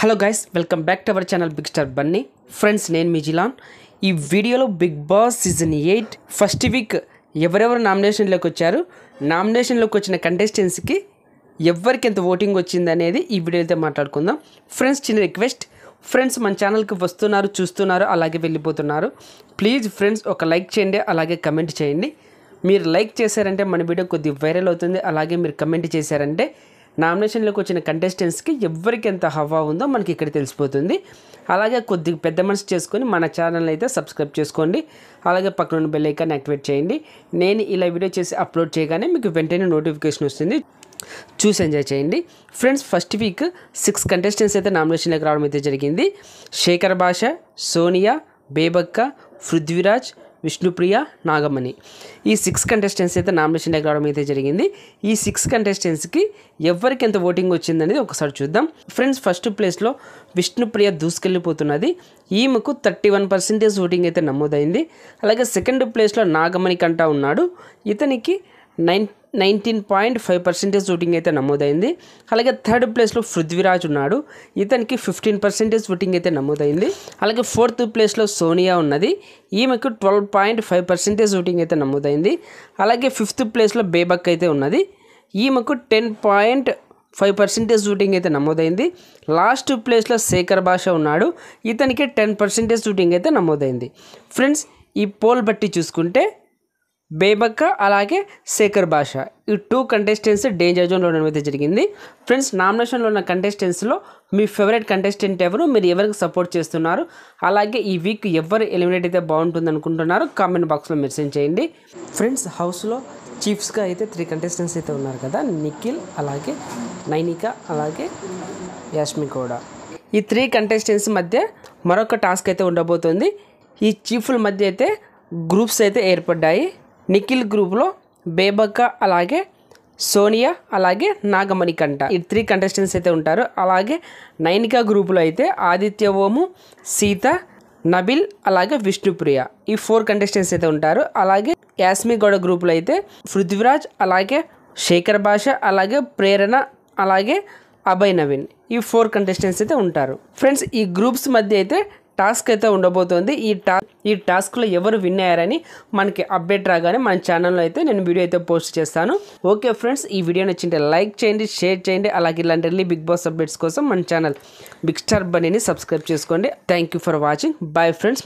Hello guys, welcome back to our channel big star Bunny. Friends, నేను మీ జిలాన్. ఈ వీడియోలో big boss season 8 first week ఎవరెవరు నామినేషన్లోకి వచ్చారు, నామినేషన్లోకి వచ్చిన కంటెస్టెంట్స్కి ఎవరికి ఎంత ఓటింగ్ వచ్చింది అనేది ఈ వీడియో అయితే మాట్లాడుకుందాం. ఫ్రెండ్స్, చిన్న రిక్వెస్ట్, ఫ్రెండ్స్ మన ఛానల్కి వస్తున్నారు, చూస్తున్నారు, అలాగే వెళ్ళిపోతున్నారు. ప్లీజ్ ఫ్రెండ్స్ ఒక లైక్ చేయండి, అలాగే కమెంట్ చేయండి. మీరు లైక్ చేశారంటే మన వీడియో కొద్దిగా వైరల్ అవుతుంది. అలాగే మీరు కమెంట్ చేశారంటే నామినేషన్లోకి వచ్చిన కంటెస్టెంట్స్కి ఎవరికి ఎంత హవా ఉందో మనకి ఇక్కడ తెలిసిపోతుంది. అలాగే కొద్దిగా పెద్ద మనసు చేసుకొని మన ఛానల్ అయితే సబ్స్క్రైబ్ చేసుకోండి. అలాగే పక్కన బెల్ ఐకాన్ యాక్టివేట్ చేయండి. నేను ఇలా వీడియో చేసి అప్లోడ్ చేయగానే మీకు వెంటనే నోటిఫికేషన్ వస్తుంది, చూసి ఎంజాయ్ చేయండి. ఫ్రెండ్స్, ఫస్ట్ వీక్ 6 కంటెస్టెంట్స్ అయితే నామినేషన్లోకి రావడం అయితే జరిగింది. శేఖర్ భాష, సోనియా, బేబక్క, పృథ్వీరాజ్, విష్ణుప్రియ, నాగమణి, ఈ 6 కంటెస్టెంట్స్ అయితే నామినేషన్లోకి రావడం అయితే జరిగింది. ఈ 6 కంటెస్టెంట్స్కి ఎవరికి ఎంత ఓటింగ్ వచ్చిందనేది ఒకసారి చూద్దాం. ఫ్రెండ్స్, ఫస్ట్ ప్లేస్లో విష్ణుప్రియ దూసుకెళ్ళిపోతున్నది. ఈమెకు 31% ఓటింగ్ అయితే నమోదైంది. అలాగే సెకండ్ ప్లేస్లో నాగమణి కంటా ఉన్నాడు. ఇతనికి 19.5% ఓటింగ్ అయితే నమోదైంది. అలాగే థర్డ్ ప్లేస్లో పృథ్వీరాజ్ ఉన్నాడు. ఇతనికి 15% ఓటింగ్ అయితే నమోదైంది. అలాగే ఫోర్త్ ప్లేస్లో సోనియా ఉన్నది. ఈమెకు 12.5% ఓటింగ్ అయితే నమోదైంది. అలాగే ఫిఫ్త్ ప్లేస్లో బేబక్ అయితే ఉన్నది. ఈమెకు 10.5% ఓటింగ్ అయితే నమోదైంది. లాస్ట్ ప్లేస్లో శేఖర్ భాష ఉన్నాడు. ఇతనికి 10% ఓటింగ్ అయితే నమోదైంది. ఫ్రెండ్స్, ఈ పోల్ బట్టి చూసుకుంటే బేబక్క అలాగే శేఖర్ భాష, ఈ 2 కంటెస్టెంట్స్ డేంజర్ జోన్లో ఉండడం అయితే జరిగింది. ఫ్రెండ్స్, నామినేషన్లో ఉన్న కంటెస్టెంట్స్లో మీ ఫేవరెట్ కంటెస్టెంట్ ఎవరు, మీరు ఎవరికి సపోర్ట్ చేస్తున్నారు, అలాగే ఈ వీక్ ఎవరు ఎలిమినేట్ అయితే బాగుంటుంది అనుకుంటున్నారు, కామెంట్ బాక్స్లో మెన్షన్ చేయండి. ఫ్రెండ్స్, హౌస్లో చీఫ్స్గా అయితే 3 కంటెస్టెంట్స్ అయితే ఉన్నారు కదా, నిఖిల్, అలాగే నైనిక, అలాగే యాష్మి కూడా. ఈ 3 కంటెస్టెంట్స్ మధ్య మరొక టాస్క్ అయితే ఉండబోతుంది. ఈ చీఫ్ల మధ్య అయితే గ్రూప్స్ అయితే ఏర్పడ్డాయి. నిఖిల్ గ్రూప్లో బేబక్క, అలాగే సోనియా, అలాగే నాగమణి కంట, ఈ 3 కంటెస్టెంట్స్ అయితే ఉంటారు. అలాగే నైనికా గ్రూపులో అయితే ఆదిత్య ఓము, సీత, నబిల్, అలాగే విష్ణుప్రియ, ఈ 4 కంటెస్టెంట్స్ అయితే ఉంటారు. అలాగే యాస్మి గౌడ గ్రూపులో అయితే పృథ్వీరాజ్, అలాగే శేఖర్ భాష, అలాగే ప్రేరణ, అలాగే అభయ్ నవీన్, ఈ 4 కంటెస్టెంట్స్ అయితే ఉంటారు. ఫ్రెండ్స్, ఈ గ్రూప్స్ మధ్య అయితే టాస్క్ అయితే ఉండబోతోంది. ఈ టాస్క్లో ఎవరు విన్ అయ్యారని మనకి అప్డేట్ రాగానే మన ఛానల్లో అయితే నేను వీడియో అయితే పోస్ట్ చేస్తాను. ఓకే ఫ్రెండ్స్, ఈ వీడియో నచ్చింటే లైక్ చేయండి, షేర్ చేయండి. అలాగే ఇలాంటి బిగ్ బాస్ అప్డేట్స్ కోసం మన ఛానల్ బిగ్ స్టార్ బన్నీని సబ్స్క్రైబ్ చేసుకోండి. Thank you for watching. Bye friends.